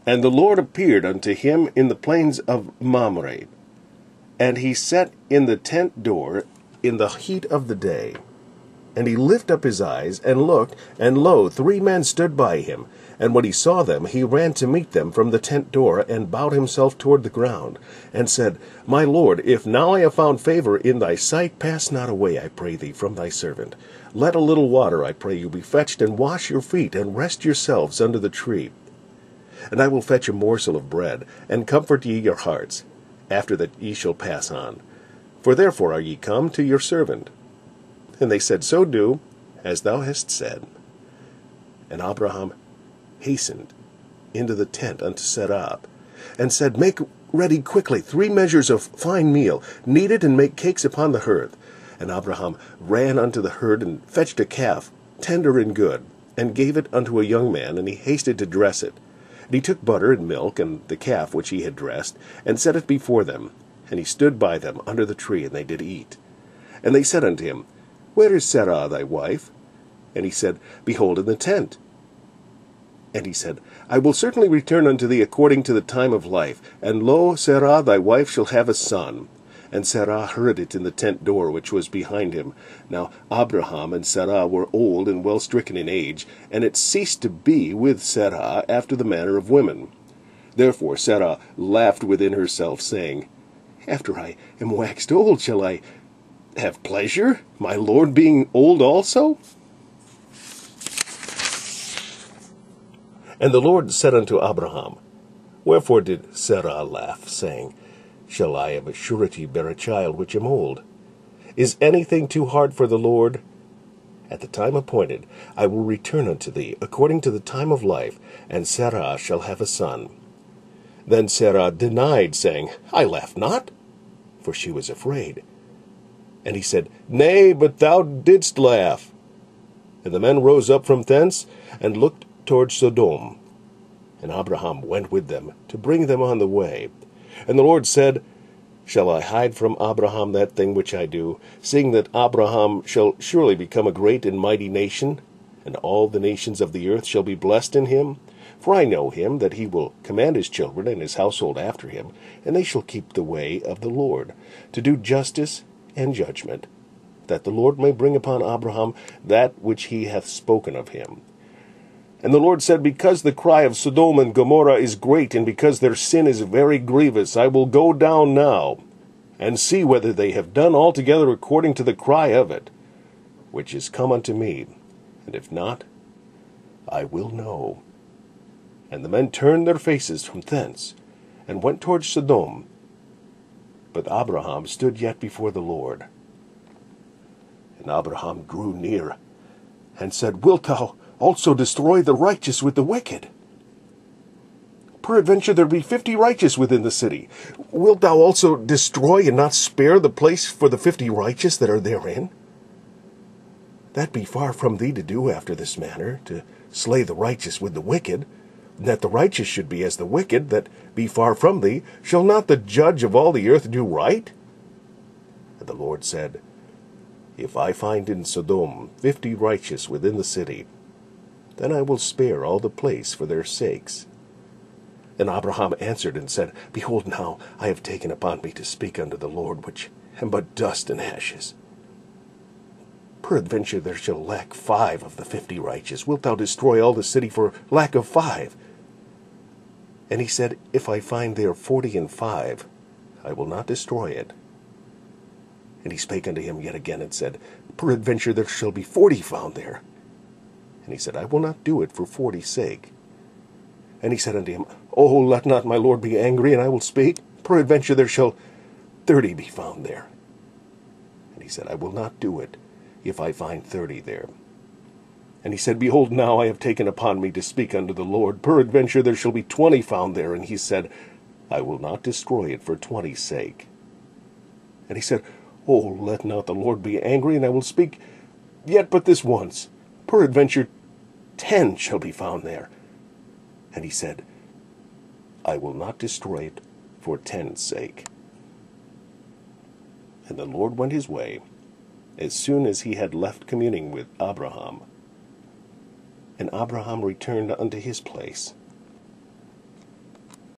And the Lord appeared unto him in the plains of Mamre. And he sat in the tent door in the heat of the day. And he lifted up his eyes, and looked, and lo, 3 men stood by him. And when he saw them, he ran to meet them from the tent door, and bowed himself toward the ground, and said, My Lord, if now I have found favor in thy sight, pass not away, I pray thee, from thy servant. Let a little water, I pray you, be fetched, and wash your feet, and rest yourselves under the tree. And I will fetch a morsel of bread, and comfort ye your hearts. After that ye shall pass on. For therefore are ye come to your servant. And they said, So do, as thou hast said. And Abraham hastened into the tent unto Sarah, and said, Make ready quickly 3 measures of fine meal, knead it, and make cakes upon the hearth. And Abraham ran unto the herd, and fetched a calf, tender and good, and gave it unto a young man, and he hasted to dress it. And he took butter and milk, and the calf which he had dressed, and set it before them. And he stood by them under the tree, and they did eat. And they said unto him, Where is Sarah thy wife? And he said, Behold, in the tent. And he said, I will certainly return unto thee according to the time of life. And lo, Sarah thy wife shall have a son. And Sarah heard it in the tent door which was behind him. Now Abraham and Sarah were old and well stricken in age, and it ceased to be with Sarah after the manner of women. Therefore Sarah laughed within herself, saying, After I am waxed old, shall I have pleasure, my Lord being old also? And the Lord said unto Abraham, Wherefore did Sarah laugh, saying, Shall I of a surety bear a child which am old? Is anything too hard for the Lord? At the time appointed I will return unto thee, according to the time of life, and Sarah shall have a son. Then Sarah denied, saying, I laugh not, for she was afraid. And he said, Nay, but thou didst laugh. And the men rose up from thence, and looked toward Sodom. And Abraham went with them, to bring them on the way. And the Lord said, Shall I hide from Abraham that thing which I do, seeing that Abraham shall surely become a great and mighty nation, and all the nations of the earth shall be blessed in him? For I know him, that he will command his children and his household after him, and they shall keep the way of the Lord, to do justice and judgment, that the Lord may bring upon Abraham that which he hath spoken of him. And the Lord said, Because the cry of Sodom and Gomorrah is great, and because their sin is very grievous, I will go down now, and see whether they have done altogether according to the cry of it, which is come unto me. And if not, I will know. And the men turned their faces from thence, and went toward Sodom. But Abraham stood yet before the Lord. And Abraham drew near, and said, Wilt thou also destroy the righteous with the wicked? Peradventure there be 50 righteous within the city. Wilt thou also destroy and not spare the place for the 50 righteous that are therein? That be far from thee to do after this manner, to slay the righteous with the wicked, and that the righteous should be as the wicked, that be far from thee. Shall not the judge of all the earth do right? And the Lord said, If I find in Sodom 50 righteous within the city, then I will spare all the place for their sakes. And Abraham answered and said, Behold, now I have taken upon me to speak unto the Lord, which am but dust and ashes. Peradventure there shall lack 5 of the 50 righteous. Wilt thou destroy all the city for lack of 5? And he said, If I find there 40 and 5, I will not destroy it. And he spake unto him yet again, and said, Peradventure there shall be 40 found there. And he said, I will not do it for 40's sake. And he said unto him, Oh, let not my Lord be angry, and I will speak. Peradventure there shall 30 be found there. And he said, I will not do it, if I find 30 there. And he said, Behold, now I have taken upon me to speak unto the Lord. Peradventure there shall be 20 found there. And he said, I will not destroy it for 20's sake. And he said, Oh, let not the Lord be angry, and I will speak yet but this once. Peradventure 10 shall be found there. And he said, I will not destroy it for 10's sake. And the Lord went his way, as soon as he had left communing with Abraham. And Abraham returned unto his place,